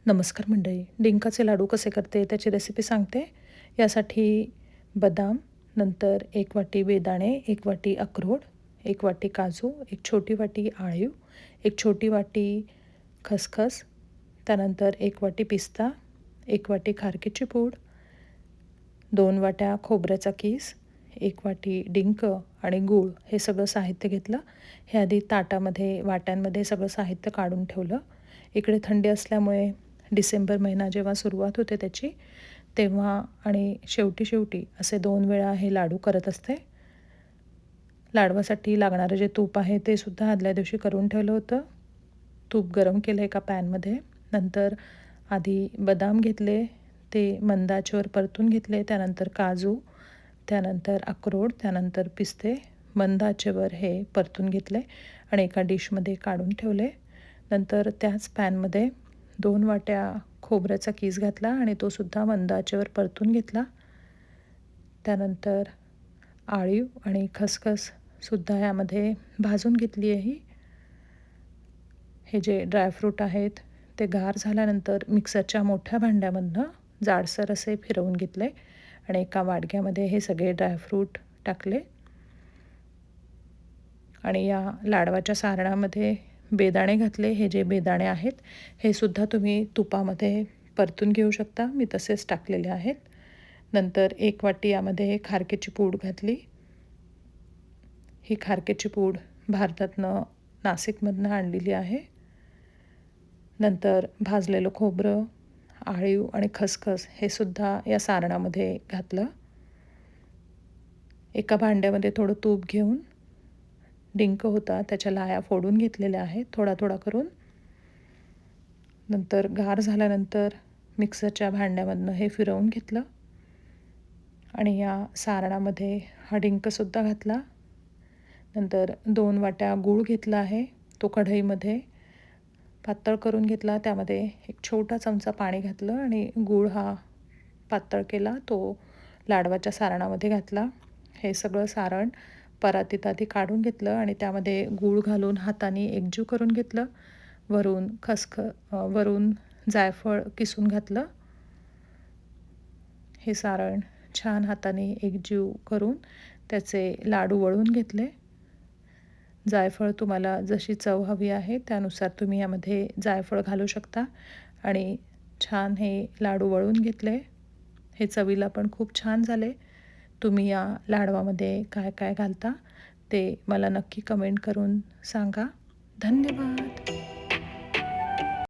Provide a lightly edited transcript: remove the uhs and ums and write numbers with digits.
नमस्कार मंडळी. डिंकाचे लाडू कसे करते त्याची रेसिपी सांगते. यासाठी बदाम, नंतर 1 वाटी बेदाणे, 1 वाटी अक्रोड, 1 वाटी काजू, 1 छोटी वाटी आळीव, 1 छोटी वाटी खसखस, त्यानंतर 1 वाटी पिस्ता, 1 वाटी खारकीची पूड, 2 वाट्या खोबऱ्याचा कीस, 1 वाटी डिंक आणि गूळ हे सगळं साहित्य घेतलं. हे आधी ताटामध्ये, वाट्यांमध्ये सगळं साहित्य काढून ठेवलं. इकडे थंडी असल्यामुळे डिसेंबर महिना जेव्हा सुरुवात होते त्याची, तेव्हा आणि शेवटी असे 2 वेळा हे लाडू करत असते. लाडवासाठी लागणारं जे तूप आहे ते सुद्धा आदल्या दिवशी करून ठेवलं होतं. तूप गरम केलं एका पॅनमध्ये. नंतर आधी बदाम घेतले, ते मंद आचेवर परतून घेतले. त्यानंतर काजू, त्यानंतर अक्रोड, त्यानंतर पिस्ते मंद आचेवर हे परतून घेतले आणि एका डिशमध्ये काढून ठेवले. नंतर त्याच पॅनमध्ये 2 वाट्या खोबऱ्याचा कीस घातला आणि तो सुद्धा मंद आचेवर परतून घेतला. त्यानंतर आळीव आणि खसखस सुद्धा यामध्ये भाजून घेतली आहे. हे जे ड्रायफ्रूट आहेत ते गार झाल्यानंतर मिक्सरच्या मोठ्या भांड्यामधनं जाडसर असे फिरवून घेतले आणि एका वाडग्यामध्ये हे सगळे ड्रायफ्रूट टाकले. आणि या लाडवाच्या सारणामध्ये बेदाणे घातले. हे जे बेदाणे आहेत हे सुद्धा तुम्ही तुपामध्ये परतून घेऊ शकता. मी तसेच टाकलेले आहेत. नंतर 1 वाटी यामध्ये खारकेची पूड घातली. ही खारकेची पूड भारतातनं नाशिकमधनं आणलेली आहे. नंतर भाजलेलं खोबरं, आळीव आणि खसखस हे सुद्धा या सारणामध्ये घातलं. एका भांड्यामध्ये थोडं तूप घेऊन डिंक होता त्याच्या लाया फोडून घेतलेल्या आहेत थोडा करून. नंतर गार झाल्यानंतर मिक्सरच्या भांड्यामधनं हे फिरवून घेतलं आणि या सारणामध्ये हा डिंकसुद्धा घातला. नंतर 2 वाट्या गूळ घेतला आहे. तो कढईमध्ये पातळ करून घेतला. त्यामध्ये एक छोटा चमचा पाणी घातलं आणि गूळ हा पातळ केला. तो लाडवाच्या सारणामध्ये घातला. हे सगळं सारण परातीत आधी काढून घेतलं आणि त्यामध्ये गूळ घालून हाताने एकजीव करून घेतलं. वरून जायफळ किसून घातलं. हे सारण छान हाताने एकजीव करून त्याचे लाडू वळून घेतले. जायफळ तुम्हाला जशी चव हवी आहे त्यानुसार तुम्ही यामध्ये जायफळ घालू शकता आणि छान हे लाडू वळून घेतले. हे चवीला पण खूप छान झाले. तुम्ही या लाडवामध्ये काय काय घालता ते मला नक्की कमेंट करून सांगा. धन्यवाद.